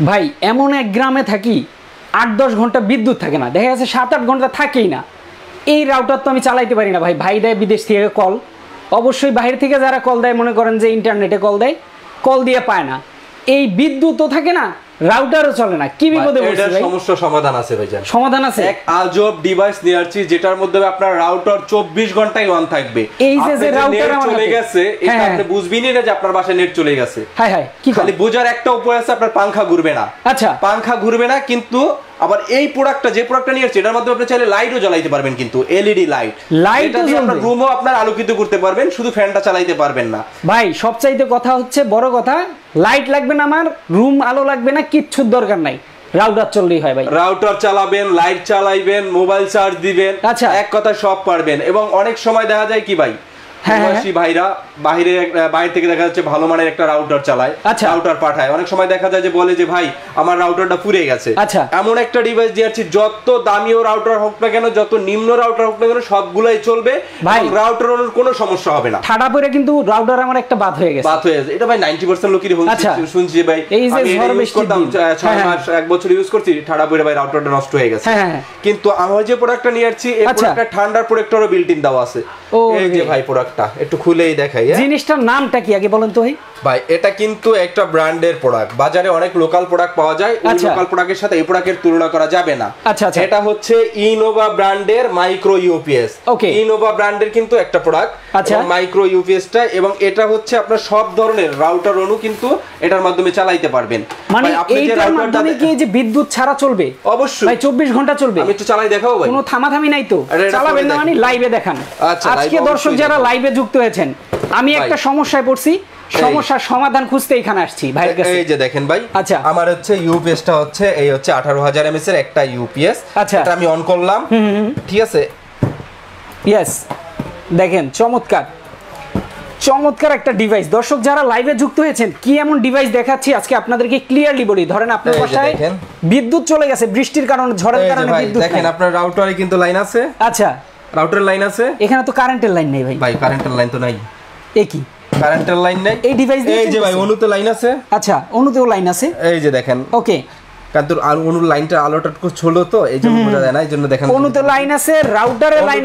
ভাই এমন এক গ্রামে থাকি 8-10 ঘন্টা বিদ্যুৎ থাকে না, দেখা যাচ্ছে 7-8 ঘন্টা থাকেই না। এই রাউটার তো আমি চালাইতে পারি না ভাই। ভাই দেয় বিদেশ থেকে কল, অবশ্যই বাইরে থেকে যারা কল দেয় মনে করেন যে ইন্টারনেটে কল দেয়, কল দিয়ে পায় না। এই বিদ্যুৎও থাকে না, রাউটারও চলে না, কি বিপদে পড়ছি ভাই? সমস্যা সমাধান আছে ভাইজান, সমাধান আছে। এক আজব ডিভাইস নিয়ে আসছি যেটার মধ্যে আপনার রাউটার 24 ঘন্টায় অন থাকবে। এই যে রাউটার আমার চলে গেছে, এটা আপনি বুঝবেনই না যে আপনার বাসায় নেট চলে গেছে। হ্যাঁ হ্যাঁ, কি খালি বোঝার একটা উপায় আছে, আপনার পাংখা ঘুরবে না। আচ্ছা, পাংখা ঘুরবে না, কিন্তু আবার এই প্রোডাক্টটা যে প্রোডাক্টটা নিয়ে আসছে এটার মধ্যে আপনি চাইলে লাইটও জ্বালাইতে পারবেন, কিন্তু এলইডি লাইট আপনার রুমও আপনার আলোকিত করতে পারবেন, শুধু ফ্যানটা চালাইতে পারবেন না। ভাই সবচাইতে কথা হচ্ছে, বড় কথা, লাইট লাগবে না আমার, রুম আলো লাগবে না, কিচ্ছুর দরকার নাই, রাউটার চললেই হয় ভাই। রাউটার চালাবেন, লাইট চালাইবেন, মোবাইল চার্জ দিবেন, আচ্ছা, এক কথা সব পারবেন। এবং অনেক সময় দেখা যায় কি ভাই, প্রবাসী ভাইরা বাইরে থেকে দেখা যাচ্ছে ভালো মানের একটা রাউটার চালায়, রাউটার পাঠায়, অনেক সময় দেখা যায় যে বলে যে ভাই আমার রাউটারটা পুড়ে গেছে। এমন একটা ডিভাইস দিয়েছি, যত দামিও রাউটার হোক না কেন, যত নিম্ন রাউটার হোক না কেন, সবগুলাই চলবে, রাউটারের কোনো সমস্যা হবে না। ঠাডা পরে কিন্তু রাউটার আমার একটা বাদ হয়ে গেছে। এটা ভাই 90% লোকেরই শুনছি ভাই। আমি ইউজ করতাম 6 মাস 1 বছর ইউজ করছি, ঠাডা পরে ভাই রাউটারটা নষ্ট হয়ে গেছে। কিন্তু আমার যে প্রোডাক্টটা নিয়ে আসছি, এই প্রোডাক্টটা ঠান্ডার প্রোটেক্টরও বিল্ট ইন দেওয়া আছে। এই যে ভাই প্রোডাক্টটা একটু খুলেই দেখাই। জিনিসটার নামটা কি আগে বলেন তো ভাই? ভাই এটা কিন্তু একটা ব্র্যান্ডের প্রোডাক্ট, বাজারে অনেক লোকাল প্রোডাক্ট পাওয়া যায়, ওই লোকাল প্রোডাক্টের সাথে এই প্রোডাক্টের তুলনা করা যাবে না। এটা হচ্ছে ইনোভা ব্র্যান্ডের মাইক্রো ইউপিএস। ইনোভা ব্র্যান্ডের কিন্তু একটা প্রোডাক্ট, মাইক্রো ইউপিএসটা, এবং এটা হচ্ছে আপনার সব ধরনের রাউটার অনু কিন্তু এটার মাধ্যমে চালাইতে পারবেন। মানে এইটার মাধ্যমে কি যে বিদ্যুৎ ছাড়া চলবে? অবশ্যই ভাই 24 ঘন্টা চলবে। আমি একটু চালাই দেখাবো ভাই, কোনো থামাথামি নাই তো? চালাবেন না মানে লাইভে দেখান। আজকে দর্শক যারা লাইভে যুক্ত হয়েছেন, আমি একটা সমস্যায় পড়ছি, সমস্যার সমাধান খুঁজতে এখানে আসছি ভাইয়ের কাছে। এই যে দেখেন ভাই, আচ্ছা আমার হচ্ছে ইউপিএসটা হচ্ছে এই হচ্ছে 18000 এমএস এর একটা ইউপিএস। আচ্ছা, এটা আমি অন করলাম, ঠিক আছে? ইয়েস, দেখেন চমৎকার চমৎকার একটা ডিভাইস। দর্শক যারা লাইভে যুক্ত হয়েছেন, কি এমন ডিভাইস দেখাচ্ছি আজকে আপনাদেরকে ক্লিয়ারলি বলি। ধরেন আপনার বাসায় বিদ্যুৎ চলে গেছে বৃষ্টির কারণে, ঝড়ের কারণে বিদ্যুৎ, দেখেন আপনার রাউটারে কিন্তু লাইন আছে। আচ্ছা, রাউটারের লাইন আছে, এখানে তো কারেন্টের লাইন নেই ভাই। ভাই কারেন্টের লাইন তো নাই। এ কি কারেন্টের লাইন নাই এই ডিভাইস? এই যে ভাই অনুতে লাইন আছে। আচ্ছা, অনুতেও লাইন আছে, এই যে দেখেন। ওকে, কিন্তু অনুর লাইনটা আলোটা খুব ছোট তো, এইজন্য বোঝা যায় না, এইজন্য দেখেন অনুতে লাইন আছে, রাউটারে লাইন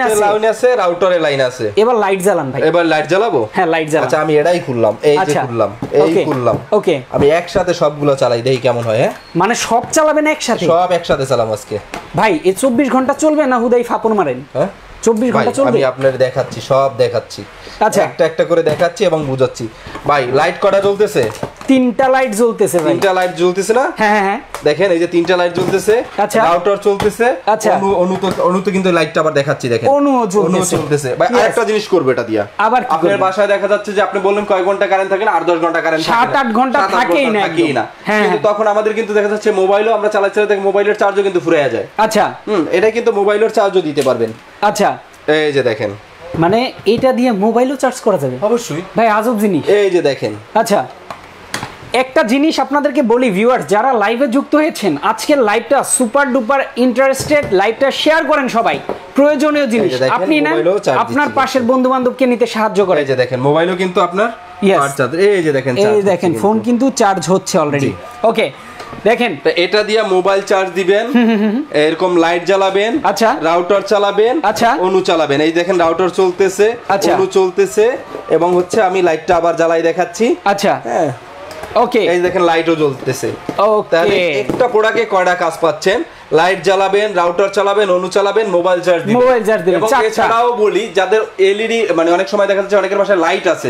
আছে, রাউটারে লাইন আছে। এবার লাইট জ্বালান ভাই। এবার লাইট জ্বালাবো? হ্যাঁ লাইট জ্বালান। আচ্ছা আমি এটাই খুললাম, এই যে খুললাম, এই খুললাম, ওকে। আমি একসাথে সবগুলো চালাই, দেখি কেমন হয়। হ্যাঁ মানে সব চালাবেন একসাথে? সব একসাথে চালাম আজকে ভাই। এই 24 ঘন্টা চলবে না হুদাই ফাপন মারেন? হ্যাঁ 24 ঘন্টা চলবে। আমি আপনাদের দেখাচ্ছি, সব দেখাচ্ছি, আচ্ছা একটা একটা করে দেখাচ্ছি এবং বুঝাচ্ছি। ভাই লাইট কটা জ্বলতেছে? 3টা লাইট জ্বলতেছে ভাই। 3টা লাইট জ্বলতেছে না? হ্যাঁ হ্যাঁ, দেখেন এই যে 3টা লাইট জ্বলতেছে। আচ্ছা, রাউটার চলতেছে। আচ্ছা, অনু তো কিন্তু লাইটটা আবার দেখাচ্ছি, দেখেন অনু চলতেছে। ভাই আরেকটা জিনিস করব এটা দিয়া। আবার আপনার বাসায় দেখা যাচ্ছে যে আপনি বললেন কয় ঘন্টা কারেন্ট থাকে না, 8-10 ঘন্টা কারেন্ট থাকে, 7-8 ঘন্টা থাকেই না। কিন্তু তখন আমাদের কিন্তু দেখা যাচ্ছে মোবাইলও আমরা চালাচ্ছি, দেখেন মোবাইলের চার্জও কিন্তু ফুরিয়ে যায়। আচ্ছা, এটা কিন্তু মোবাইলের চার্জও দিতে পারবেন। আচ্ছা, এই যে দেখেন, মানে এটা দিয়ে মোবাইলও চার্জ করা যাবে? অবশ্যই ভাই, আজব জিনিস। এই যে দেখেন। আচ্ছা, একটা জিনিস আপনাদেরকে বলি ভিউয়ার্স, যারা লাইভে যুক্ত হয়েছেন, আজকের লাইভটা সুপার ডুপার ইন্টারেস্টেড, লাইভটা শেয়ার করেন সবাই। প্রয়োজনীয় জিনিস আপনি নেন, আপনার পাশের বন্ধু বান্ধবকে নিতে সাহায্য করেন। এই যে দেখেন মোবাইলও কিন্তু আপনার চার্জ, এই যে দেখেন, এই দেখেন ফোন কিন্তু চার্জ হচ্ছে অলরেডি। ওকে, দেখেন এটা দিয়ে মোবাইল চার্জ দিবেন, এরকম লাইট জ্বালাবেন, আচ্ছা রাউটার চালাবেন, আচ্ছা অনু চালাবেন। এই দেখেন রাউটার চলতেছে, অনু চলতেছে, এবং হচ্ছে আমি লাইটটা আবার জ্বালাই দেখাচ্ছি। আচ্ছা, হ্যাঁ, ওকে, এই দেখেন লাইটও জ্বলতেছে। তাহলে একটা প্রোডাক্টে কয়টা কাজ পাচ্ছেন? লাইট জ্বালাবেন, রাউটার চালাবেন, অনু চালাবেন, মোবাইল চার্জ দিবেন। এবং এছাড়াও বলি, যাদের এলইডি, মানে অনেক সময় দেখা যাচ্ছে অনেকের বাসায় লাইট আছে,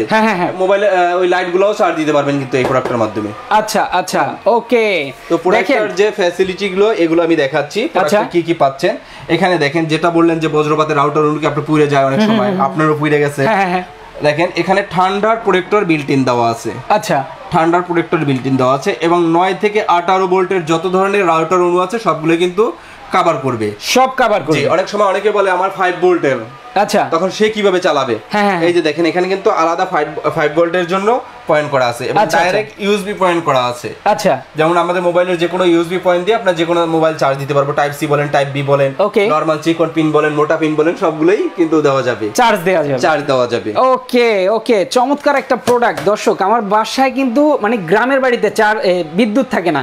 মোবাইলে ওই লাইটগুলোও চার্জ দিতে পারবেন কিন্তু এই প্রোডাক্টের মাধ্যমে। আচ্ছা আচ্ছা, ওকে। তো প্রোডাক্টের যে ফ্যাসিলিটি গুলো এগুলো আমি দেখাচ্ছি, কি কি পাচ্ছেন। এখানে দেখেন, যেটা বললেন যে বজ্রপাতের রাউটার অনুকে আপনি পুড়ে যায় অনেক সময়, আপনারও পুড়ে গেছে। দেখেন এখানে ঠান্ডার প্রোটেক্টর বিল্ট ইন দেওয়া আছে। আচ্ছা, ঠান্ডার প্রোটেক্টর বিল্ট ইন দেওয়া আছে, এবং 9 থেকে 18 ভোল্টের যত ধরনের রাউটার অনু আছে সবগুলো কিন্তু কভার করবে, সব কভার করবে। অনেক সময় অনেকে বলে আমার 5 ভোল্টের, আচ্ছা তখন সে কিভাবে চালাবে? এই যে দেখেন এখানে কিন্তু আলাদা 5 ভোল্টের জন্য পয়েন্ট করা আছে এবং ডাইরেক্ট ইউএসবি পয়েন্ট করা আছে। আচ্ছা, যেমন আমাদের মোবাইলের যে কোনো ইউএসবি পয়েন্ট দিয়ে আপনারা যে কোনো মোবাইল চার্জ দিতে পারবো, টাইপ সি বলেন, টাইপ বি বলেন, নরমাল চিকন পিন বলেন, মোটা পিন বলেন, সবগুলোই কিন্তু দেওয়া যাবে, চার্জ দেওয়া যাবে। ওকে ওকে, চমৎকার একটা প্রোডাক্ট। দর্শক, আমার বাসায় কিন্তু মানে গ্রামের বাড়িতে বিদ্যুৎ থাকে না,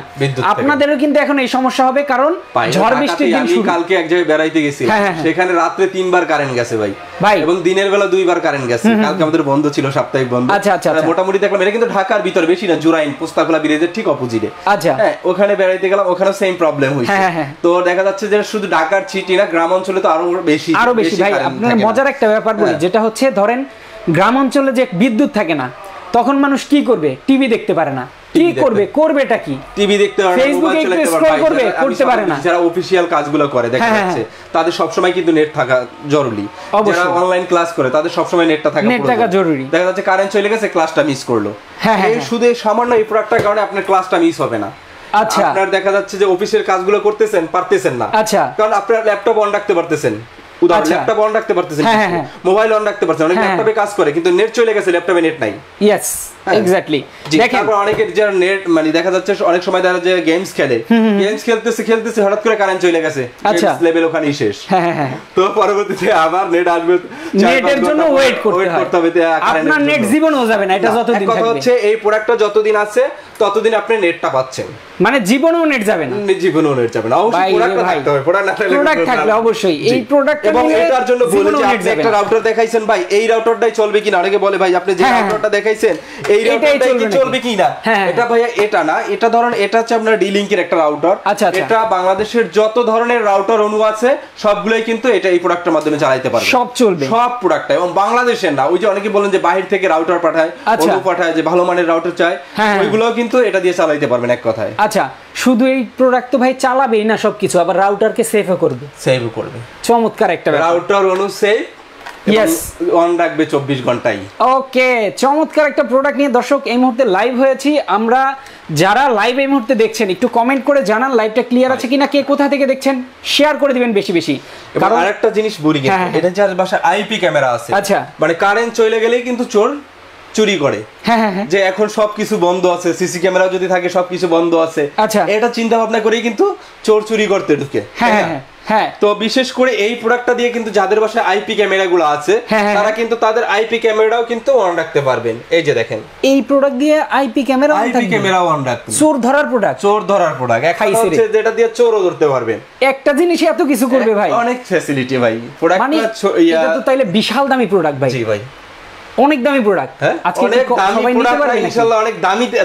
আপনাদেরও কিন্তু এখন এই সমস্যা হবে, কারণ ঝড় বৃষ্টির দিন শুরু। কালকে এক জায়গায় বেড়াইতে গেছি, সেখানে রাত্রে 3 বার কারেন্ট গেছে ভাই, এবং দিনের বেলা 2 বার কারেন্ট গেছে। কালকে আমাদের বন্ধ ছিল, সাপ্তাহিক বন্ধ। মোটামুটি দেখলাম এটা কিন্তু ঢাকার ভিতর, বেশি না, জুরাইন পোস্তাকলা ব্রিজের ঠিক অপোজিটে। হ্যাঁ, ওখানে বেড়াইতে গেলাম, ওখানে সেম প্রবলেম হয়েছে। তো দেখা যাচ্ছে যে শুধু ঢাকার সিটি না, গ্রাম অঞ্চলে তো আরো বেশি ভাই। আপনার মজার একটা ব্যাপার বলি, যেটা হচ্ছে ধরেন গ্রাম অঞ্চলে যে বিদ্যুৎ থাকে না, তখন মানুষ কি করবে? টিভি দেখতে পারে না, কি করবে? করবেটা কি? টিভি দেখতে পারে না, ফেসবুকে একটু স্ক্রল করবে, করতে পারে না। যারা অফিশিয়াল কাজগুলো করে দেখা যাচ্ছে তাদের সব সময় কিন্তু নেট থাকা জরুরি। যারা অনলাইন ক্লাস করে তাদের সব সময় নেটটা থাকা জরুরি। দেখা যাচ্ছে কারেন্ট চলে গেছে, ক্লাসটা মিস করলো। এই শুধু সামান্য এই প্রোডাক্টটার কারণে আপনার ক্লাসটা মিস হবে না। আচ্ছা, আপনার দেখা যাচ্ছে যে অফিসের কাজগুলো করতেছেন, পারতেছেন না, আচ্ছা, কারণ আপনার ল্যাপটপ অন রাখতে পারতেছেন, উদাহরণ ল্যাপটপ অন রাখতে পারতেছেন, মোবাইল অন রাখতে পারতেছেন, অনেক ল্যাপটপে কাজ করে কিন্তু নেট চলে গেছে, ল্যাপটপে নেট নাই। Yes, exactly. দেখেন অনেকের যারা নেট মানে দেখা যাচ্ছে অনেক সময় তারা যে গেমস খেলে, গেমস খেলতেছে হঠাৎ করে কারেন্ট চলে গেছে, গেমস লেভেল ওখানেই শেষ। তো পরবর্তীতে আবার নেট আসবে, নেটের জন্য ওয়েট করতে হবে, আপনার নেট জীবনও যাবে না। এটা যতদিন থাকবে, কথা হচ্ছে এই প্রোডাক্টটা যতদিন আছে ততদিন আপনি নেটটা পাচ্ছেন, মানে জীবনেও নেট যাবে না, জীবনেও নেট যাবে না। অবশ্যই প্রোডাক্টটা থাকতে হবে, প্রোডাক্ট থাকলে অবশ্যই এই প্রোডাক্ট। এবং এটার জন্য বলি যে আপনি একটা রাউটার দেখাইছেন ভাই, এই রাউটারটাই চলবে কিনা? অনেকে বলে ভাই আপনি যে রাউটারটা দেখাইছেন এই রাউটারটাই কি চলবে কিনা? এটা ভাইয়া এটা না, এটা ধরুন এটা হচ্ছে আপনার ডি-লিংকের একটা রাউটার। এটা বাংলাদেশের যত ধরনের রাউটার অনু আছে সবগুলোই কিন্তু এটা এই প্রোডাক্টের মাধ্যমে চালাতে পারবে, সব চলবে, সব প্রোডাক্টটা। এবং বাংলাদেশের না, ওই যে অনেকে বলেন যে বাইরে থেকে রাউটার পাঠায়, অনু পাঠায়, যে ভালো মানের রাউটার চায়, ওইগুলো কিন্তু এটা দিয়ে চালাতে পারবেন এক কথায়। আচ্ছা, শুধু এই প্রোডাক্ট তো ভাই চালাবেই না সবকিছু, আবার রাউটারকে সেভও করবে, চমৎকার একটা রাউটার অনু সেভ অন রাখবে 24 ঘন্টাই। ওকে, চমৎকার একটা প্রোডাক্ট নিয়ে দর্শক এই মুহূর্তে লাইভ হয়েছি আমরা। যারা লাইভ এই মুহূর্তে দেখছেন একটু কমেন্ট করে জানান লাইভটা ক্লিয়ার আছে কিনা, কে কোথা থেকে দেখছেন শেয়ার করে দিবেন বেশি বেশি। কারণ আরেকটা জিনিস বলি, এটা যার বাসায় আইপি ক্যামেরা আছে, আচ্ছা, মানে কারেন্ট চলে গেলেই কিন্তু চোর চুরি করে, যে এখন সবকিছু বন্ধ আছে, সিসি ক্যামেরা যদি থাকে সবকিছু বন্ধ আছে, আচ্ছা, এটা চিন্তা ভাবনা করেই কিন্তু চোর চুরি করতে ঢুকে। তো বিশেষ করে এই প্রোডাক্টটা দিয়ে কিন্তু যাদের বাসায় আইপি ক্যামেরা গুলো আছে তারা কিন্তু তাদের আইপি ক্যামেরাও কিন্তু অন রাখতে পারবেন। এই যে দেখেন, এই প্রোডাক্ট দিয়ে আইপি ক্যামেরা অন রাখবেন, চোর ধরার প্রোডাক্ট একটা হচ্ছে যেটা দিয়ে চোরও ধরতে পারবেন। একটা জিনিসই এত কিছু করবে ভাই, অনেক ফ্যাসিলিটি ভাই প্রোডাক্টটা। এটা তো তাইলে বিশাল দামি প্রোডাক্ট ভাই। জি ভাই, অনেক দামি প্রোডাক্ট। আজকে সবাই নিতে পারবে ইনশাআল্লাহ, অনেক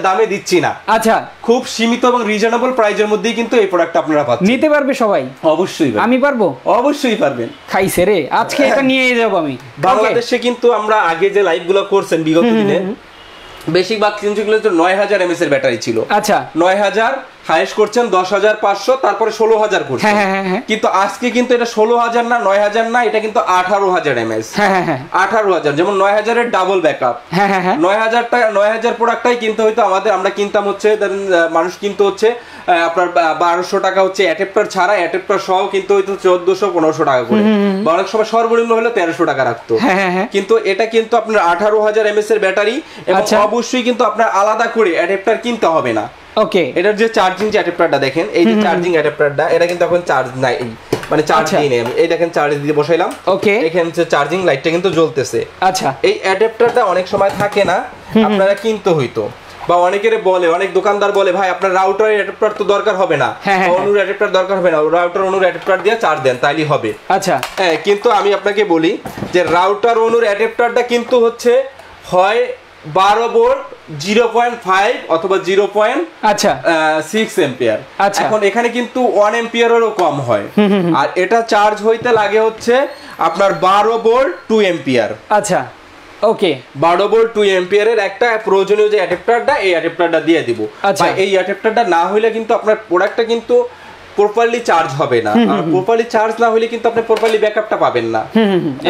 দামে দিচ্ছি না, আচ্ছা, খুব সীমিত এবং রিজনেবল প্রাইজের মধ্যেই কিন্তু এই প্রোডাক্টটা আপনারা পাচ্ছেন। নিতে পারবে সবাই? অবশ্যই। আমি পারবো? অবশ্যই পারবেন। খাইছে রে, আজকে এটা নিয়ে যাব আমি। বাংলাদেশে কিন্তু আমরা আগে যে লাইভগুলো করছেন বিগত দিনে, বেশিরভাগ কিন্তু 9000 mAh এর ব্যাটারি ছিল, আচ্ছা, 9000 হাইস্ট করছেন 10,500, তারপরে 16,000 করছেন। কিন্তু আজকে কিন্তু এটা 16,000 না, 9,000 না, এটা কিন্তু 18,000 mAh। 18,000, যেমন 9,000 এর ডাবল ব্যাকআপ। 9,000 প্রোডাক্টটাই কিনতে হইতো আমাদের, আমরা কিনতাম হচ্ছে মানুষ কিনতে হচ্ছে আপনার 1200 টাকা হচ্ছে অ্যাডাপ্টার ছাড়া, অ্যাডাপ্টার সহ কিন্তু হইতো 1400-1500 টাকা করে, বা অনেক সময় সর্বনিম্ন হলে 1300 টাকা রাখতো। কিন্তু এটা কিন্তু আপনার 18,000 mAh এর ব্যাটারি, এবং অবশ্যই কিন্তু আপনার আলাদা করে অ্যাডাপ্টার কিনতে হবে না। ওকে, এটার যে চার্জিং যে অ্যাডাপ্টারটা দেখেন, এই যে চার্জিং অ্যাডাপ্টারটা, এটা কিন্তু এখন চার্জ নাই, মানে চার্জ নেই। এই দেখেন চার্জ দিয়ে বসাইলাম, ওকে, এখানে যে চার্জিং লাইটটা কিন্তু জ্বলতেছে। আচ্ছা, এই অ্যাডাপ্টারটা অনেক সময় থাকে না, আপনারা কিনতে হইতো, বা অনেকের বলে, অনেক দোকানদার বলে ভাই আপনার রাউটার অ্যাডাপ্টার তো দরকার হবে না, অনুর অ্যাডাপ্টার দরকার হবে না, রাউটার অনুর অ্যাডাপ্টার দিয়ে চার্জ দেন তাইলেই হবে। আচ্ছা, হ্যাঁ, কিন্তু আমি আপনাকে বলি যে রাউটার অনুর অ্যাডাপ্টারটা কিন্তু হচ্ছে হয় 12 ভোল্ট 0.5 অথবা 0.6 এম্পিয়ার। এখন এখানে কিন্তু 1 এম্পিয়ারেরও কম হয়, আর এটা চার্জ হইতে লাগে হচ্ছে আপনার 12 ভোল্ট 2 এম্পিয়ার। আচ্ছা, ওকে, 12 ভোল্ট 2 এম্পিয়ারের একটা প্রয়োজনীয় যে অ্যাডাপ্টারটা, এই অ্যাডাপ্টারটা দিয়ে দিব। আচ্ছা, এই অ্যাডাপ্টারটা না হইলে কিন্তু আপনার প্রোডাক্টটা কিন্তু প্রপারলি চার্জ হবে না, আর প্রপারলি চার্জ না হলে কিন্তু আপনি প্রপারলি ব্যাকআপটা পাবেন না।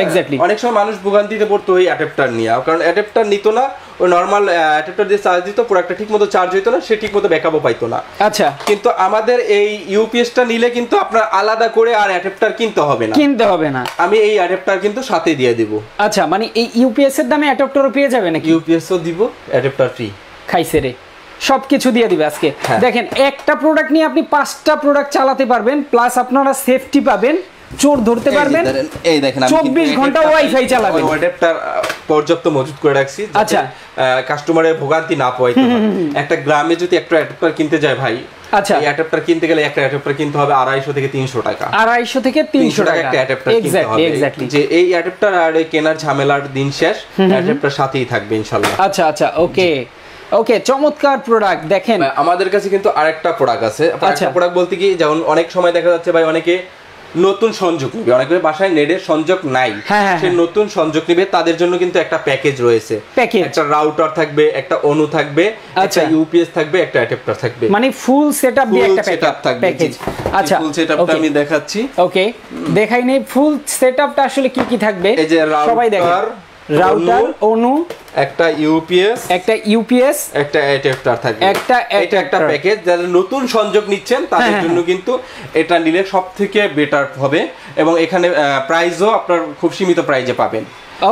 এক্স্যাক্টলি, অনেক সময় মানুষ ভোগান্তিতে পড়তো এই অ্যাডাপ্টার নিয়ে, কারণ অ্যাডাপ্টার নিত না, ওই নরমাল অ্যাডাপ্টার দিয়ে চার্জ দিত, প্রোডাক্টটা ঠিকমতো চার্জ হইতো না, সে ঠিকমতো ব্যাকআপও পাইতো না। আচ্ছা, কিন্তু আমাদের এই ইউপিএসটা নিলে কিন্তু আপনার আলাদা করে আর অ্যাডাপ্টার কিনতে হবে না। আমি এই অ্যাডাপ্টার কিন্তু সাথে দিয়ে দিব। আচ্ছা, মানে এই ইউপিএস এর দামে অ্যাডাপ্টারও পেয়ে যাবে নাকি? ইউপিএসও দিব, অ্যাডাপ্টার ফ্রি। খাইছে রে, সবকিছু দিয়ে দিবে আজকে। দেখেন, একটা প্রোডাক্ট নিয়ে আপনি 5টা প্রোডাক্ট চালাতে পারবেন, প্লাস আপনারা সেফটি পাবেন, চোর ধরতে পারবেন। এই দেখেন, 24 ঘন্টা ওয়াইফাই চালাবেন। অ্যাডাপ্টার পর্যাপ্ত মজুত করে রাখছি, আচ্ছা, কাস্টমারের ভোগান্তি না পোয়াইতে হয়। একটা গ্রামে যদি একটা অ্যাডাপ্টার কিনতে যায় ভাই, আচ্ছা, এই অ্যাডাপ্টার কিনতে গেলে একটা অ্যাডাপ্টার কিনতে হবে 250 থেকে 300 টাকা। 250 থেকে 300 টাকা একটা অ্যাডাপ্টার কিনতে হবে। যে এই অ্যাডাপ্টার আর এই কেনার ঝামেলার দিন শেষ, অ্যাডাপ্টার সাথেই থাকবে ইনশাআল্লাহ। আচ্ছা আচ্ছা, ওকে ওকে, চমৎকার প্রোডাক্ট। দেখেন আমাদের কাছে কিন্তু আরেকটা প্রোডাক্ট আছে। আরেকটা প্রোডাক্ট বলতে কি, যেমন অনেক সময় দেখা যাচ্ছে ভাই অনেকে নতুন সংযোগ নিবে, অনেকের বাসায় নেটের সংযোগ নাই, সে নতুন সংযোগ নিবে, তাদের জন্য কিন্তু একটা প্যাকেজ রয়েছে। একটা রাউটার থাকবে, একটা অনু থাকবে, একটা ইউপিএস থাকবে, একটা অ্যাডাপ্টার থাকবে, মানে ফুল সেটআপ দিয়ে একটা প্যাকেজ। আচ্ছা, ফুল সেটআপটা আমি দেখাচ্ছি। ওকে, দেখাই নেই ফুল সেটআপটা আসলে কি কি থাকবে। এই যে সবাই দেখেন, রাউটার, অনু, একটা ইউপিএস, একটা অ্যাডাপ্টার থাকবে। এটা একটা প্যাকেজ। যারা নতুন সংযোগ নিচ্ছেন তাদের জন্য কিন্তু এটা নিলে সবথেকে বেটার হবে, এবং এখানে প্রাইসও আপনার খুব সীমিত প্রাইসে পাবেন।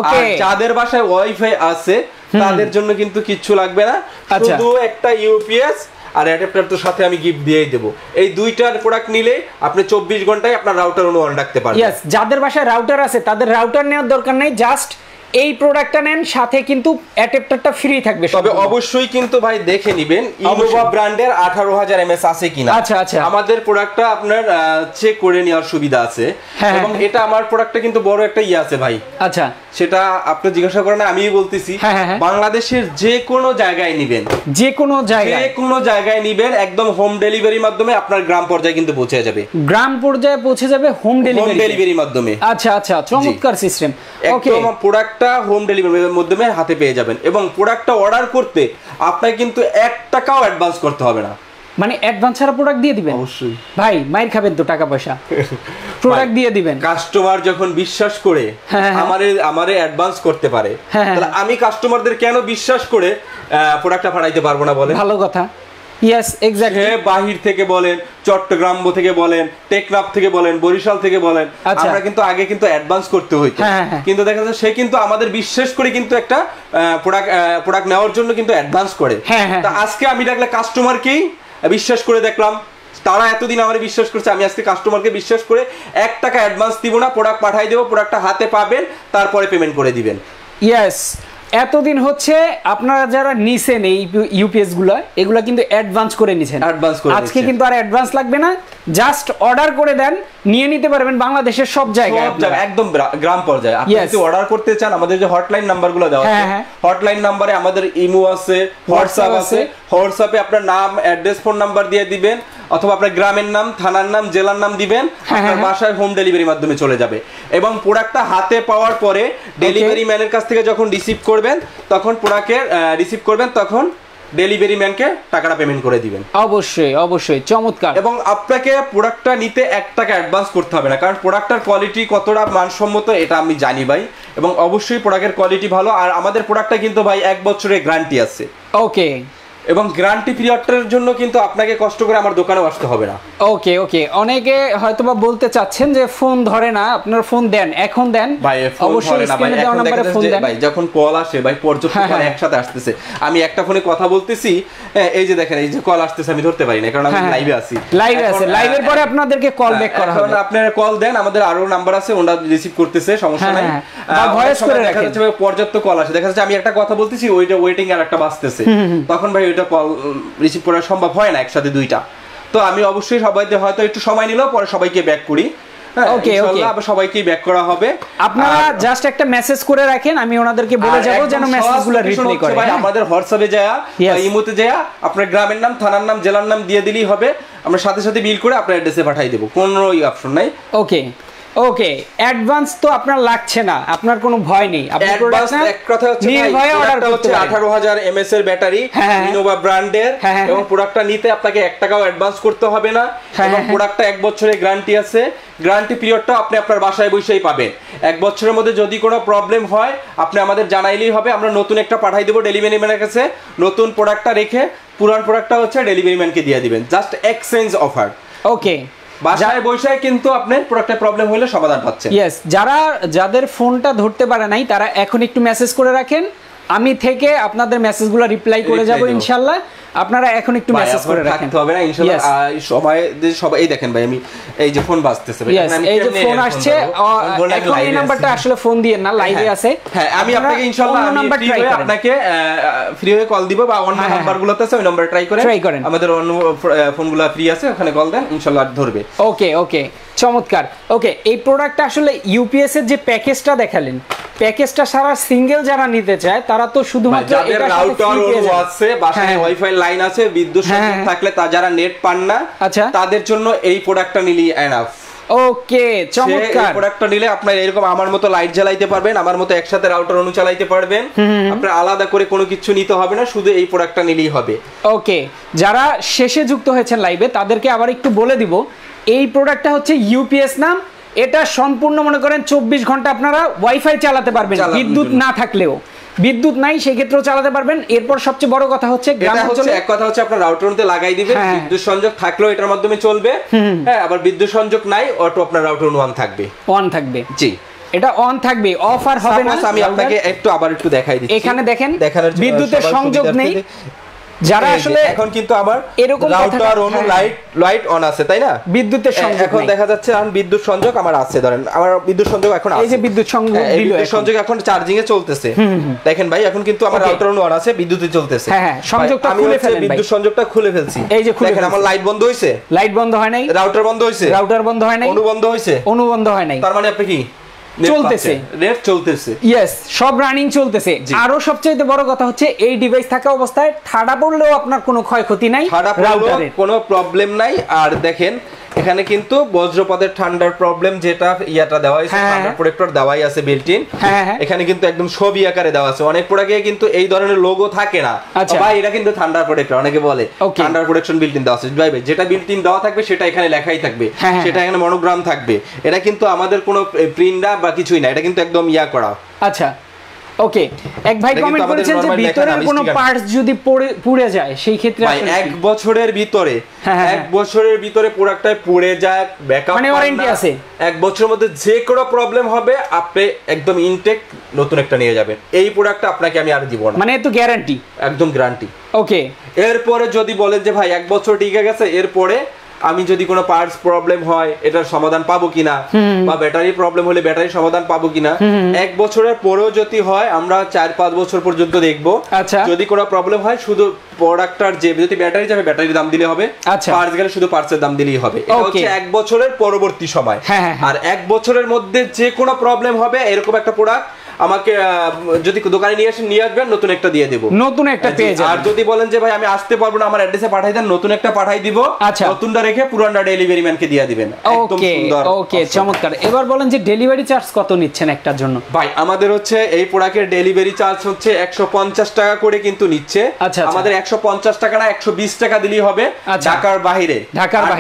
আর যাদের বাসায় ওয়াইফাই আছে তাদের জন্য কিন্তু কিচ্ছু লাগবে না, শুধু একটা ইউপিএস আর অ্যাডাপ্টার তো সাথে আমি গিফট দিয়েই দেব। এই দুইটার প্রোডাক্ট নিলে আপনি 24 ঘন্টায় আপনার রাউটার অন রাখতে পারবেন। यस, যাদের বাসায় রাউটার আছে তাদের রাউটার নেওয়ার দরকার নাই, জাস্ট এই প্রোডাক্টটা নেন, সাথে কিন্তু অ্যাডাপ্টারটা ফ্রি থাকবে। তবে অবশ্যই কিন্তু ভাই দেখে নেবেন ইনোভা ব্র্যান্ডের 18000 এমএস আছে কিনা। আচ্ছা আচ্ছা, আমাদের প্রোডাক্টটা আপনার চেক করে নেওয়ার সুবিধা আছে, এবং এটা আমার প্রোডাক্টটা কিন্তু বড় একটা আছে ভাই। আচ্ছা, সেটা আপনি জিজ্ঞাসা করেন, আমিই বলতেছি, বাংলাদেশের যে কোনো জায়গায় নিবেন, যে কোনো জায়গায় নিবেন, একদম হোম ডেলিভারির মাধ্যমে আপনার গ্রাম পর্যায়ে কিন্তু পৌঁছে যাবে। গ্রাম পর্যায়ে পৌঁছে যাবে হোম ডেলিভারির মাধ্যমে। আচ্ছা আচ্ছা, চমৎকার সিস্টেম। ওকে, প্রোডাক্টটা হোম ডেলিভারির মাধ্যমে হাতে পেয়ে যাবেন, এবং প্রোডাক্টটা অর্ডার করতে আপনাকে কিন্তু 1 টাকাও অ্যাডভান্স করতে হবে না। মানে অ্যাডভান্স ছাড়া প্রোডাক্ট দিয়ে দিবেন? অবশ্যই ভাই, মাইর খাবেন তো টাকা পয়সা, প্রোডাক্ট দিয়ে দিবেন। কাস্টমার যখন বিশ্বাস করে আমারে অ্যাডভান্স করতে পারে, তাহলে আমি কাস্টমারদের কেন বিশ্বাস করে প্রোডাক্টটা পাঠাইতে পারবো না বলে? ভালো কথা। Yes, exactly. বাহির থেকে বলেন, চট্টগ্রাম থেকে বলেন, টেকনাফ থেকে বলেন, বরিশাল থেকে বলেন, আমরা কিন্তু আগে কিন্তু অ্যাডভান্স করতে হইতো, কিন্তু দেখা যাচ্ছে সে কিন্তু আমাদের বিশ্বাস করে কিন্তু একটা প্রোডাক্ট নেওয়ার জন্য কিন্তু অ্যাডভান্স করে। তা আজকে আমি দেখলে কাস্টমারকেই বিশ্বাস করে দেখলাম, তারা এতদিন আমার বিশ্বাস করছে, আমি আজকে কাস্টমারকে বিশ্বাস করে 1 টাকা অ্যাডভান্স দিব না, প্রোডাক্ট পাঠাই দেবো, প্রোডাক্টটা হাতে পাবেন, তারপরে পেমেন্ট করে দিবেন। ইয়েস, এতদিন হচ্ছে আপনারা যারা নিছেন এই ইউপিএস গুলো, এগুলা কিন্তু অ্যাডভান্স করে নিছেন। আজকে কিন্তু আর অ্যাডভান্স লাগবে না, জাস্ট অর্ডার করে দেন, নিয়ে নিতে পারবেন বাংলাদেশের সব জায়গায়, একদম গ্রাম পর্যায়ে। আপনি যদি অর্ডার করতে চান, আমাদের যে হটলাইন নাম্বারগুলো দেওয়া আছে, হটলাইন নাম্বারে আমাদের ইমো আছে, হোয়াটসঅ্যাপ আছে। হোয়াটসঅ্যাপে আপনার নাম, অ্যাড্রেস, ফোন নাম্বার দিয়ে দিবেন, অথবা আপনার গ্রামের নাম, থানার নাম, জেলার নাম দিবেন, আপনার বাসায় হোম ডেলিভারির মাধ্যমে চলে যাবে। এবং প্রোডাক্টটা হাতে পাওয়ার পরে ডেলিভারি ম্যানের কাছ থেকে যখন রিসিভ করবেন, তখন তখন ডেলিভারি ম্যানকে টাকাটা পেমেন্ট করে দিবেন। অবশ্যই অবশ্যই, চমৎকার। এবং আপনাকে প্রোডাক্টটা নিতে 1 টাকা অ্যাডভান্স করতে হবে না, কারণ প্রোডাক্টটার কোয়ালিটি কতটা মানসম্মত এটা আমি জানি ভাই, এবং অবশ্যই প্রোডাক্টের কোয়ালিটি ভালো। আর আমাদের প্রোডাক্টটা কিন্তু ভাই 1 বছরের গ্যারান্টি আছে। ওকে, এবং গ্যারান্টি পিরিয়ডটার জন্য কিন্তু আপনাকে কষ্ট করে আমার দোকানেও আসতে হবে না। ওকে ওকে, অনেকে হয়তোবা বলতে চাচ্ছেন যে ফোন ধরে না, আপনার ফোন দেন, এখন দেন ভাই, অবশ্যই স্ক্রিনে দেওয়া নম্বরে ফোন দেন ভাই। যখন কল আসে ভাই, পর্যাপ্ত কল একসাথে আসতেছে, আমি একটা ফোনে কথা বলতেছি, এই যে দেখেন, এই যে কল আসতেছে, আমি ধরতে পারি না, কারণ আমি লাইভে আছি। লাইভের পরে আপনাদেরকে কল ব্যাক করা হবে। এখন আপনারা কল দেন, আমাদের আরো নাম্বার আছে, ওটা রিসিভ করতেছে, সমস্যা নাই। বা ভয়েস করে দেখা যাচ্ছে পর্যাপ্ত কল আসে, দেখা যাচ্ছে আমি একটা কথা বলতেছি, ওইটা ওয়েটিং আর একটা বাজতেছে, তখন ভাই ওইটা কল রিসিভ করা সম্ভব হয় না একসাথে দুইটা। তো আমি অবশ্যই সবাইকে হয়তো একটু সময় নিলেও পরে সবাইকে ব্যাক করি। ওকে ওকে, আবার সবাইকেই ব্যাক করা হবে। আপনারা জাস্ট একটা মেসেজ করে রাখেন, আমি ওনাদেরকে বলে যাব যেন মেসেজগুলো রিপ্লাই করে। ভাই, আমাদের হোয়াটসঅ্যাপে যায়, ইমোতে যায়, আপনার গ্রামের নাম, থানার নাম, জেলার নাম দিয়ে দিলেই হবে, আমরা সাথে সাথে বিল করে আপনার অ্যাড্রেসে পাঠিয়ে দেব, কোনো অপশন নাই। ওকে ওকে, অ্যাডভান্স তো আপনার লাগছে না, আপনার কোনো ভয় নেই, আপনি অ্যাডভান্স এক কথা হচ্ছে নির্ভয়ে অর্ডার করতে পারেন। 18000 এমএস এর ব্যাটারি, ইনোভা ব্র্যান্ডের, এবং প্রোডাক্টটা নিতে আপনাকে 1 টাকাও অ্যাডভান্স করতে হবে না, এবং প্রোডাক্টটা 1 বছরের গ্যারান্টি আছে। গ্যারান্টি পিরিয়ডটা আপনি আপনার বাসায় বসেই পাবেন। 1 বছরের মধ্যে যদি কোনো প্রবলেম হয় আপনি আমাদের জানাইলেই হবে, আমরা নতুন একটা পাঠাই দেবো ডেলিভারি ম্যানের কাছে, নতুন প্রোডাক্টটা রেখে পুরান প্রোডাক্টটা হচ্ছে ডেলিভারি ম্যানকে দিয়ে দিবেন, জাস্ট এক্সচেঞ্জ অফার। ওকে, বাসায় বসে কিন্তু আপনার প্রোডাক্টের প্রবলেম হলে সমাধান পাচ্ছেন। ইয়েস, যাদের ফোনটা ধরতে পারে নাই তারা এখন একটু মেসেজ করে রাখেন, আমি থেকে আপনাদের মেসেজগুলো রিপ্লাই করে যাব ইনশাআল্লাহ। আপনারা এখন একটু মেসেজ করে রাখেন, থাকতে হবে না ইনশাআল্লাহ। সময় সবাই এই দেখেন ভাই, আমি এই যে ফোন বাজতেছে ভাই, এই যে ফোন আসছে, এখন এই নাম্বারটা আসলে ফোন দিয়ে না, লাইভে আছে। হ্যাঁ, আমি আপনাকে ইনশাআল্লাহ আপনাকে ফ্রি হয়ে কল দিব, বা অন্য নাম্বারগুলোতে আছে ওই নাম্বার ট্রাই করেন, আমাদের অন্য ফোনগুলো ফ্রি আছে, ওখানে কল দেন ইনশাআল্লাহ ধরবে। ওকে ওকে, চমৎকার। ওকে, এই প্রোডাক্টটা আসলে ইউপিএস এর যে প্যাকেজটা দেখালেন, প্যাকেজটা সারা সিঙ্গেল যারা নিতে চায় তারা তো শুধুমাত্র যাদের রাউটার আছে, বাসায় ওয়াইফাই লাইন আছে, বিদ্যুৎ সংযোগ থাকলে তা যারা নেট পান না, তাদের জন্য এই প্রোডাক্টটা নিলেই এনাফ। ওকে, চমৎকার। এই প্রোডাক্টটা নিলে আপনি এরকম আমার মতো লাইট জ্বালাইতে পারবেন, আমার মতো একসাথে রাউটার অনু চালাইতে পারবেন, আপনার আলাদা করে কোনো কিছু নিতে হবে না, শুধু এই প্রোডাক্টটা নিলেই হবে। ওকে, যারা শেষে যুক্ত হয়েছেন লাইভে তাদেরকে আবার একটু বলে দিব, এই প্রোডাক্টটা হচ্ছে ইউপিএস নাম, এটা সম্পূর্ণ মনে করেন 24 ঘন্টা আপনারা ওয়াইফাই চালাতে পারবেন, বিদ্যুৎ না থাকলেও, বিদ্যুৎ নাই সেই ক্ষেত্রেও চালাতে পারবেন। এরপর সবচেয়ে বড় কথা হচ্ছে গ্রাম অঞ্চলে এক কথা হচ্ছে আপনার রাউটারতে লাগাই দিবেন, বিদ্যুৎ সংযোগ থাকলেও এটার মাধ্যমে চলবে, হ্যাঁ, আবার বিদ্যুৎ সংযোগ নাই অটো আপনার রাউটার অন থাকবে, জি এটা অন থাকবে, অফ আর হবে না। আমি আপনাকে আবার একটু দেখাই দিচ্ছি, এখানে দেখেন বিদ্যুতের সংযোগ নেই, যারা আসলে এখন কিন্তু আমার এরকম রাউটার অন লাইট অন আছে, তাই না, বিদ্যুতের সংযোগ এখন দেখা যাচ্ছে এখন বিদ্যুৎ সংযোগ আমার আছে, ধরেন আমার বিদ্যুৎ সংযোগ এখন আছে, এই যে বিদ্যুৎ সংযোগ দিল, বিদ্যুৎ সংযোগ এখন চার্জিং এ চলতেছে, দেখেন ভাই এখন কিন্তু আমার রাউটার অন আছে, বিদ্যুৎই চলতেছে, হ্যাঁ সংযোগটা খুলে ফেলেন, বিদ্যুৎ সংযোগটা খুলে ফেলছি, এই যে দেখেন আমার লাইট বন্ধ হইছে, লাইট বন্ধ হয় নাই, রাউটার বন্ধ হইছে, রাউটার বন্ধ হয় নাই, অনু বন্ধ হইছে, অনু বন্ধ হয় নাই, তার মানে আপনি কি চলতেছে, নেট চলতেছে, ইয়েস, সব রানিং চলতেছে। আরো সবচেয়ে বড় কথা হচ্ছে এই ডিভাইস থাকা অবস্থায় ঠাডা পড়লেও আপনার কোনো ক্ষয়ক্ষতি নাই, রাউটারের কোনো প্রবলেম নাই। আর দেখেন এখানে কিন্তু বজ্রপাতের ঠান্ডার প্রবলেম যেটা ইয়াটা দেওয়া আছে, ঠান্ডা প্রোটেক্টর দেওয়াই আছে বিল্ট ইন, এখানে কিন্তু একদম ছবি আকারে দেওয়া আছে। অনেক প্রোডাক্টে কিন্তু এই ধরনের লোগো থাকে না, ভাই এটা কিন্তু ঠান্ডা প্রোটেক্টর, অনেকে বলে ঠান্ডা প্রোটেকশন বিল্ট ইন দেওয়া আছে, ভাই যেটা বিল্ট ইন দেওয়া থাকবে সেটা এখানে লেখাই থাকবে, সেটা এখানে মনোগ্রাম থাকবে, এটা কিন্তু আমাদের কোনো প্রিন্ট বা কিছুই না, এটা কিন্তু একদম ইয়া করা। আচ্ছা, ওকে, এক ভাই কমেন্ট করেছেন যে ভিতরের কোনো পার্টস যদি পুড়ে যায় সেই ক্ষেত্রে আসলে 1 বছরের ভিতরে 1 বছরের ভিতরে প্রোডাক্টটা পুড়ে যায়, ব্যাকআপ মানে ওয়ারেন্টি আছে, 1 বছরের মধ্যে যে কোনো প্রবলেম হবে আপনি একদম ইনটেক নতুন একটা নিয়ে যাবেন, এই প্রোডাক্টটা আপনাকে আমি আর দিব না, মানে তো গ্যারান্টি, একদম গ্যারান্টি। ওকে, এরপরে যদি বলেন যে ভাই 1 বছর টিকে গেছে, এরপরে আমি যদি কোনো পার্টস প্রবলেম হয় এটার সমাধান পাবো কিনা, বা ব্যাটারি প্রবলেম হলে ব্যাটারি সমাধান পাবো কিনা, 1 বছরের পরেও যদি হয় আমরা 4-5 বছর পর্যন্ত দেখবো। যদি কোনো প্রবলেম হয় শুধু প্রোডাক্টটার যে যদি ব্যাটারি যাবে ব্যাটারির দাম দিলে হবে, পার্টস গেলে শুধু পার্টসের দাম দিলেই হবে। এটা হচ্ছে 1 বছরের পরবর্তী সময়। আর 1 বছরের মধ্যে যে কোনো প্রবলেম হবে এরকম একটা প্রোডাক্ট আমাকে যদি দোকানে নিয়ে আসবেন, নতুন একটা দিয়ে দেব, নতুন একটা পেয়ে যাবেন। আর যদি বলেন যে ভাই আমি আসতে পারবো না, আমার অ্যাড্রেসে পাঠাই দেন, নতুন একটা পাঠাই দিব, নতুনটা রেখে পুরানটা ডেলিভারি ম্যানকে দিয়ে দিবেন, একদম সুন্দর। ওকে, চমৎকার। এবার বলেন যে ডেলিভারি চার্জ কত নিচ্ছেন একটার জন্য? ভাই আমাদের হচ্ছে এই প্রোডাক্টের ডেলিভারি চার্জ হচ্ছে 150 টাকা করে কিন্তু নিচ্ছে। আমাদের 150 টাকা না 120 টাকা দিলেই হবে ঢাকার বাইরে।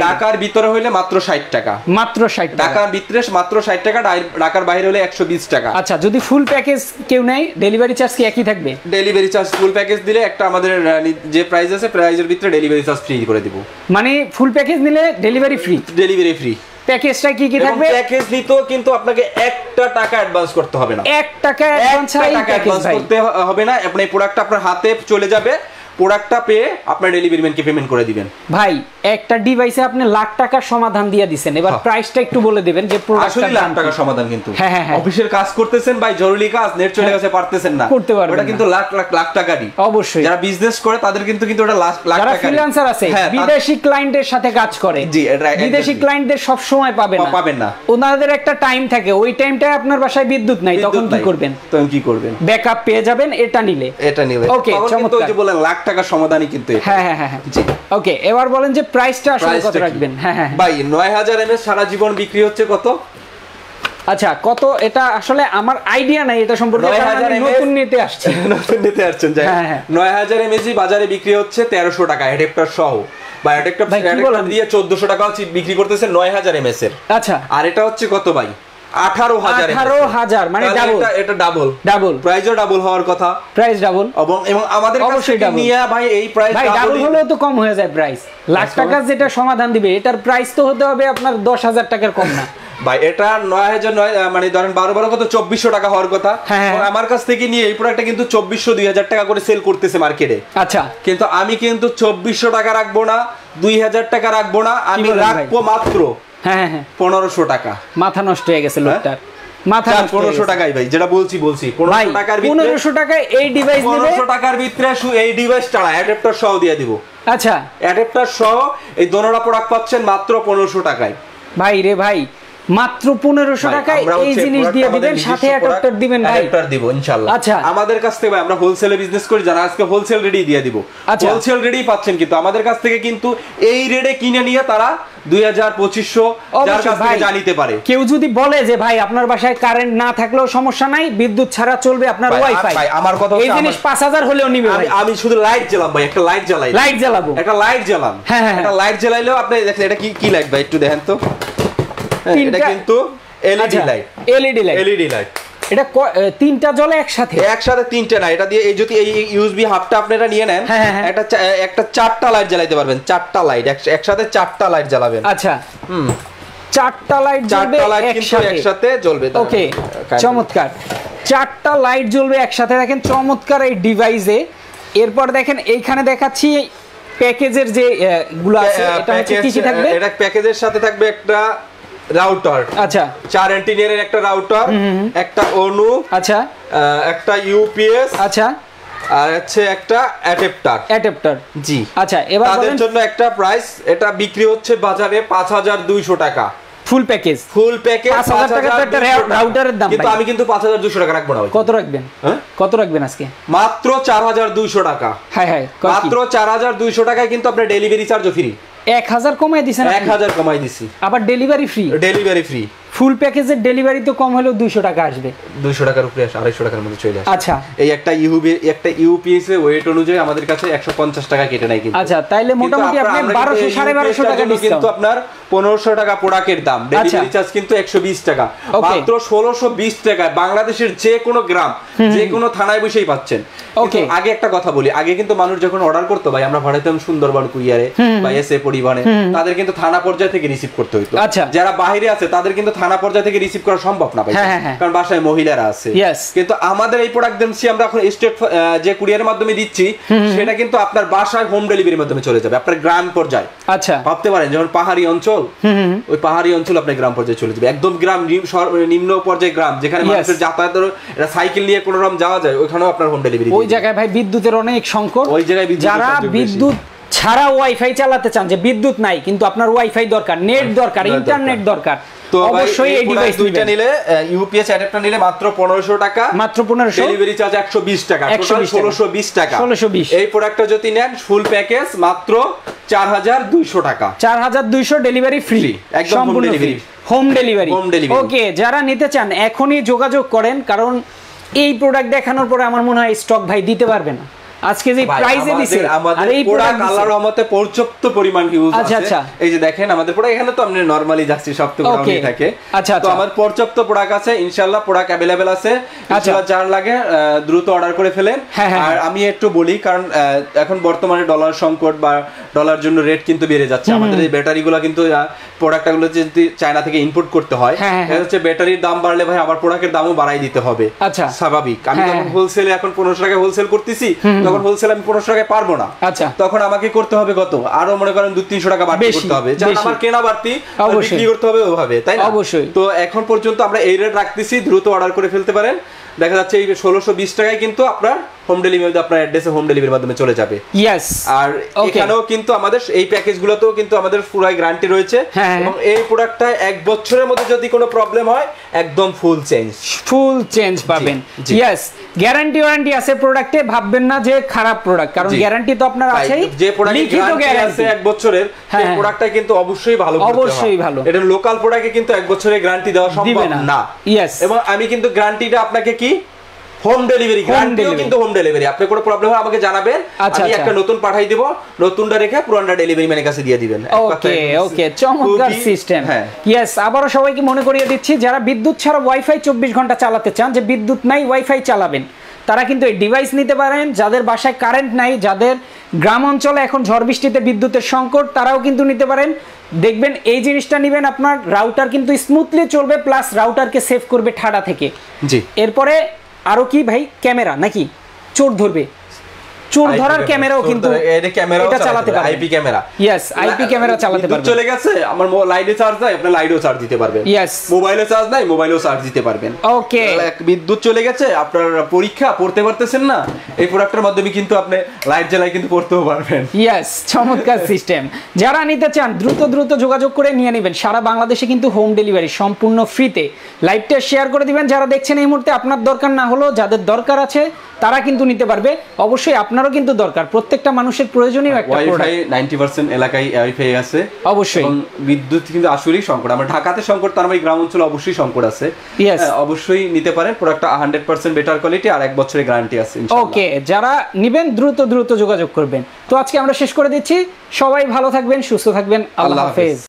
ঢাকার ভিতরে হইলে মাত্র 60 টাকা, মাত্র 60 টাকা। ঢাকার ভিতরে মাত্র 60 টাকা, ঢাকার বাইরে হলে 120 টাকা। আচ্ছা, যদি ফুল প্যাকেজ কেউ নেয় ডেলিভারি চার্জ কি একই থাকবে? ডেলিভারি চার্জ ফুল প্যাকেজ দিলে একটা আমাদের যে প্রাইস আছে প্রাইসের ভিতরে ডেলিভারি চার্জ ফ্রি করে দিব। মানে ফুল প্যাকেজ নিলে ডেলিভারি ফ্রি? Delivery free. প্যাকেজটা কি কি থাকবে? প্যাকেজ নিতেও কিন্তু আপনাকে 1 টাকা অ্যাডভান্স করতে হবে না, 1 টাকা অ্যাডভান্স করতে হবে না। আপনি প্রোডাক্টটা আপনার হাতে চলে যাবে, প্রোডাক্টটা পেয়ে আপনার ডেলিভারি ম্যানকে পেমেন্ট করে দিবেন। ভাই একটা ডিভাইসে আপনি লাখ টাকার সমাধান দিয়ে দিবেন, এবার প্রাইসটা একটু বলে দিবেন যে আসলে লাখ টাকার সমাধান কিন্তু অফিসের কাজ করতেছেন ভাই, জরুরি কাজ, নেট চলে গেছে পারতেছেন না করতে পারবেন, ওটা কিন্তু লাখ টাকারই। অবশ্যই যারা বিজনেস করে তাদের কিন্তু ওটা লাখ টাকা। যারা ফ্রিল্যান্সার আছে, বিদেশি ক্লায়েন্টের সাথে কাজ করে, জি বিদেশি ক্লায়েন্টদের সব সময় পাবেন না, ওনাদের একটা টাইম থাকে, ওই টাইমটায় আপনার বাসায় বিদ্যুৎ নাই, তখন কি করবেন? তখন কি করবেন? ব্যাকআপ পেয়ে যাবেন এটা নিলে। ওকে, চমৎকার। ওই যে বলেন লাখ টাকা সমাধানই কিন্তু। হ্যাঁ জি। ওকে, এবার বলেন যে প্রাইসটা আসলে কত রাখবেন? ভাই 9000 mAh সারা জীবন বিক্রি হচ্ছে কত? আচ্ছা, কত এটা আসলে আমার আইডিয়া নাই এটা সম্পর্কে, আমি নতুন নিতে আসছেন। 9000 mAh বাজারে বিক্রি হচ্ছে 1300 টাকা অ্যাডাপ্টার সহ, বা অ্যাডাপ্টার দিয়ে 1400 টাকা বিক্রি করতেছে 9000 mAh এর। আচ্ছা, আর এটা হচ্ছে কত ভাই? 18,000 মানে ডাবল, এটা ডাবল প্রাইসও ডাবল হওয়ার কথা, প্রাইস ডাবল। এবং আমাদের কাছে নিয়ে ভাই এই প্রাইস ডাবল হলেও তো কম হয়ে যায় প্রাইস। লাখ টাকা যেটা সমাধান দিবে এটার প্রাইস তো হতে হবে আপনার 10,000 টাকার কম না ভাই। এটা 9,000 মানে ধরেন 12 কত 2400 টাকা হওয়ার কথা। আমার কাছ থেকে নিয়ে এই প্রোডাক্টটা কিন্তু 2400 2000 টাকা করে সেল করতেছে মার্কেটে। আচ্ছা, কিন্তু আমি কিন্তু 2400 টাকা রাখবো না, 2000 টাকা রাখবো না, আমি রাখবো মাত্র 1500 টাকা। মাথা নষ্ট হয়ে গেছে লোকটার, মাথা 1500 টাকাই ভাই, যেটা বলছি 1500 টাকার ভিতরে 1500 টাকায় এই ডিভাইস দিবে। 1500 টাকার ভিতরে এই ডিভাইসটা অ্যাডাপ্টার সহ দিয়ে দিব। আচ্ছা, অ্যাডাপ্টার সহ এই দোনোটা প্রোডাক্ট পাচ্ছেন মাত্র 1500 টাকায়। ভাই রে ভাই, মাত্র 1500 টাকায় এই জিনিস দিয়ে দিবেন, সাথে অ্যাডাপ্টার দিবেন ভাই। অ্যাডাপ্টার দিব ইনশাআল্লাহ। আচ্ছা, আমাদের কাছ থেকে ভাই আমরা হোলসেলে বিজনেস করি, যারা আজকে হোলসেল রেডি দিয়ে দিব। হোলসেল রেডি পাচ্ছেন, কিন্তু আমাদের কাছ থেকে কিন্তু এই রেটে কিনে নিয়ে তারা 2000-2500 যার কাছ থেকে জানিতে পারে। কেউ যদি বলে যে ভাই আপনার বাসায় কারেন্ট না থাকলেও সমস্যা নাই, বিদ্যুৎ ছাড়া চলবে আপনার ওয়াইফাই, ভাই আমার কথা এই জিনিস 5000 হলেও নিবে ভাই। আমি শুধু লাইট জ্বালাম ভাই, একটা লাইট জ্বালাই, লাইট জ্বালাবো, একটা লাইট জ্বালাম, একটা লাইট জ্বালাইলেও আপনি দেখেন এটা কি লাইট ভাই, একটু দেখেন তো। এটা কিন্তু এলইডি লাইট, এলইডি লাইট। এটা তিনটা জ্বলে একসাথে তিনটা না, এটা দিয়ে এই যদি এই ইউএসবি হাবটা আপনারা নিয়ে নেন, একটা 4টা লাইট জ্বালাইতে পারবেন। 4টা লাইট একসাথে 4টা লাইট জ্বালাবেন। আচ্ছা, 4টা লাইট জ্বলবে একসাথে জ্বলবে। ওকে, চমৎকার, 4টা লাইট জ্বলবে একসাথে। দেখেন চমৎকার এই ডিভাইসে। এরপর দেখেন এইখানে দেখাচ্ছি প্যাকেজের যে গুলো আছে, এটা হচ্ছে কি থাকবে। এটা প্যাকেজের সাথে থাকবে একটা রাউটার, আচ্ছা 4 অ্যান্টিনিয়ারের একটা রাউটার, একটা অনু, আচ্ছা একটা ইউপিএস, আচ্ছা আর হচ্ছে একটা অ্যাডাপ্টার। জি, আচ্ছা। এবার তাদের জন্য একটা প্রাইস, এটা বিক্রি হচ্ছে বাজারে 5200 টাকা। ফুল প্যাকেজ 5000 টাকা তো একটা রাউটারের দাম, কিন্তু আমি কিন্তু 5200 টাকা রাখবো না। কত রাখবেন? কত রাখবেন আজকে? মাত্র 4200 টাকা। মাত্র 4200 টাকায় কিন্তু আপনার ডেলিভারি চার্জও ফ্রি। 1000 কমাই দিছেন? 1000 কমাই দিছি, আবার delivery free. Delivery free. Full প্যাকেজের ডেলিভারি তো কম হলেও 200 টাকা আসবে, 200 টাকার উপরে আসে, 250 টাকার মধ্যে চলে আসে। আচ্ছা, এই একটা ইউপিএস এর ওয়েট অনুযায়ী আমাদের কাছে 150 টাকা কেটে নেয় কিন্তু। আচ্ছা, তাইলে মোটামুটি আপনি 1200 1250 টাকা ডিসকাউন্ট। কিন্তু আপনার 1500 টাকা প্রোডাক্টের দাম, ডেলিভারি চার্জ কিন্তু 120 টাকা। মাত্র 1620 টাকায় বাংলাদেশের যে কোনো গ্রাম, যে কোনো থানায় বসেই পাচ্ছেন। ওকে, আগে একটা কথা বলি, আগে কিন্তু মানুষ যখন অর্ডার করতো ভাই, আমরা পাঠাতাম সুন্দরবন কুরিয়ারে বা এসএ পরিবহনে, তাদের কিন্তু থানা পর্যায় থেকে রিসিভ করতে হতো। যারা বাইরে আছে তাদের কিন্তু থানা পর্যায় থেকে রিসিভ করা সম্ভব না ভাই, কারণ বাসায় মহিলারা আছে। কিন্তু আমাদের এই প্রোডাক্ট দিচ্ছি আমরা এখন স্টেট যে কুরিয়ারের মাধ্যমে দিচ্ছি, সেটা কিন্তু আপনার বাসায় হোম ডেলিভারির মাধ্যমে চলে যাবে আপনার গ্রাম পর্যায়ে। আচ্ছা, ভাবতে পারেন যখন পাহাড়ি অঞ্চল, ওই পাহাড়ি অঞ্চল আপনার গ্রাম পর্যায়ে চলে যাবে, একদম গ্রাম নিম্ন পর্যায়ে গ্রাম, যেখানে মানুষের যাতায়াতের সাইকেল নিয়ে কোনো রকম যাওয়া যায়, ওইখানেও আপনার হোম ডেলিভারি। ওই জায়গায় ভাই বিদ্যুতের অনেক সংকট, ওই জায়গায় যারা বিদ্যুৎ ছাড়া ওয়াইফাই চালাতে চান, যে বিদ্যুৎ নাই কিন্তু আপনার ওয়াইফাই দরকার, নেট দরকার, ইন্টারনেট দরকার, তো অবশ্যই এই ডিভাইস দুইটা নিলে, ইউপিএস অ্যাডাপ্টার নিলে মাত্র 1500 টাকা, মাত্র 1500, ডেলিভারি চার্জ 120 টাকা, টোটাল 1620 টাকা। 1620। এই প্রোডাক্টটা যদি নেন ফুল প্যাকেজ মাত্র 4200 টাকা, 4200, ডেলিভারি ফ্রি, একদম home delivery. Home delivery. Okay, যারা নিতে চান এখনই যোগাযোগ করেন, কারণ এই প্রোডাক্ট দেখানোর পরে আমার মনে হয় স্টক ভাই দিতে পারবে না। আজকে যে প্রাইসে দিছে, আর এই প্রোডাক্ট আল্লাহর রহমতে পর্যাপ্ত পরিমাণ ইউজ আছে। আচ্ছা, এই যে দেখেন আমাদের প্রোডাক্ট, এখানে তো আপনি নরমালি যাচ্ছি সব তো গ্রামে থাকে। আচ্ছা, তো আমার পর্যাপ্ত প্রোডাক্ট আছে, ইনশাআল্লাহ প্রোডাক্ট अवेलेबल আছে। ইনশাআল্লাহ যার লাগে দ্রুত অর্ডার করে ফেলেন। আর আমি একটু বলি, কারণ এখন বর্তমানে ডলার সংকট বা ডলার জন্য রেট কিন্তু বেড়ে যাচ্ছে। আমাদের এই ব্যাটারিগুলো কিন্তু প্রোডাক্টগুলো যদি চায়না থেকে ইম্পোর্ট করতে হয়, এটা হচ্ছে ব্যাটারির দাম বাড়লে ভাই আবার প্রোডাক্টের দামও বাড়াই দিতে হবে। আচ্ছা, স্বাভাবিক। আমি যখন হোলসেলে এখন 1500 টাকায় হোলসেল করতেছি, তখন হোলসেল আমি 1500 টাকায় পারবো না। আচ্ছা, তখন আমাকে করতে হবে কত, আরো মনে করেন 200-300 টাকা বাড়তি করতে হবে, যেন আমার কেনা বাড়তি বিক্রি করতে হবে ওভাবে, তাই না? অবশ্যই। তো এখন পর্যন্ত আমরা এই রেট রাখতেছি, দ্রুত অর্ডার করে ফেলতে পারেন। দেখা যাচ্ছে এই 1620 টাকায় কিন্তু আপনার হোম ডেলিভারি, আপনার অ্যাড্রেসে হোম ডেলিভারির মাধ্যমে চলে যাবে। ইয়েস। আর এখানেও কিন্তু আমাদের এই প্যাকেজগুলোতেও কিন্তু আমাদের পুরো গ্যারান্টি রয়েছে, এবং এই প্রোডাক্টটা 1 বছরের মধ্যে যদি কোনো প্রবলেম হয় একদম ফুল চেঞ্জ পাবেন। ইয়েস, গ্যারান্টি ওয়ারেন্টি আছে প্রোডাক্টে, ভাববেন না যে খারাপ প্রোডাক্ট, কারণ গ্যারান্টি তো আপনার আছেই। যে প্রোডাক্টে গ্যারান্টি আছে 1 বছরের, সেই প্রোডাক্টটা কিন্তু অবশ্যই ভালো করতে হবে, অবশ্যই ভালো। এটা লোকাল প্রোডাক্টে কিন্তু 1 বছরের গ্যারান্টি দেওয়া সম্ভব না। ইয়েস। এবং আমি কিন্তু গ্যারান্টিটা আপনাকে কি হোম ডেলিভারি, গ্যারান্টিও কিন্তু হোম ডেলিভারি। আপনি কোনো প্রবলেম হলে আমাকে জানাবেন, আমি একটা নতুন পাঠাই দেব, নতুনটা রেখে পুরানটা ডেলিভারি ম্যানের কাছে দিয়ে দিবেন। ওকে ওকে, চমৎকার সিস্টেম। ইয়েস, আবারো সবাইকে মনে করিয়ে দিচ্ছি যারা বিদ্যুৎ ছাড়া ওয়াইফাই 24 ঘন্টা চালাতে চান, যে বিদ্যুৎ নাই ওয়াইফাই চালাবেন, তারা কিন্তু এই ডিভাইস নিতে পারেন। যাদের বাসায় কারেন্ট নাই, যাদের গ্রাম অঞ্চলে এখন ঝড় বৃষ্টিতে বিদ্যুতের সংকট, তারাও কিন্তু নিতে পারেন। দেখবেন এই জিনিসটা নেবেন, আপনার রাউটার কিন্তু স্মুথলি চলবে, প্লাস রাউটারকে সেভ করবে ঠাডা থেকে। জি, এরপরে আরো কি ভাই, ক্যামেরা নাকি চোর ধরবে, চোর ধরার ক্যামেরাও কিন্তু এটা ক্যামেরাও চালাতে পারবেন, IP camera. Yes, IP camera চালাতে পারবেন। চলে গেছে আমার লাইটে চার্জ নাই, আপনি লাইটেও চার্জ দিতে পারবেন। यस, মোবাইলে চার্জ নাই, মোবাইলেও চার্জ দিতে পারবেন। ওকে, বিদ্যুৎ চলে গেছে, আপনার পরীক্ষা পড়তে পারতেছেন না, এই প্রোডাক্টের মাধ্যমে কিন্তু আপনি লাইট জ্বালাই কিন্তু পড়তেও পারবেন। यस, চমৎকার সিস্টেম। যারা নিতে চান দ্রুত যোগাযোগ করে নিয়ে নেবেন। সারা বাংলাদেশে কিন্তু হোম ডেলিভারি সম্পূর্ণ ফ্রিতে। লাইভটা শেয়ার করে দিবেন যারা দেখছেন এই মুহূর্তে। আপনার দরকার না হলো, যাদের দরকার আছে তারা কিন্তু নিতে পারবে। অবশ্যই আপনারও কিন্তু দরকার, প্রত্যেকটা মানুষের প্রয়োজনীয় একটা ওয়াইফাই 90% এলাকায় ওয়াইফাই আছে অবশ্যই। এবং বিদ্যুৎ কিন্তু আসলেই সংকট, আমরা ঢাকাতে সংকট, তার মানে গ্রাম অঞ্চলে অবশ্যই সংকট আছে। অবশ্যই নিতে পারেন, প্রোডাক্টটা 100% বেটার কোয়ালিটি আর 1 বছরের গ্যারান্টি আছে ইনশাআল্লাহ। ওকে, যারা নেবেন দ্রুত যোগাযোগ করবেন। তো আজকে আমরা শেষ করে দিচ্ছি, সবাই ভালো থাকবেন, সুস্থ থাকবেন, আল্লাহ হাফেজ।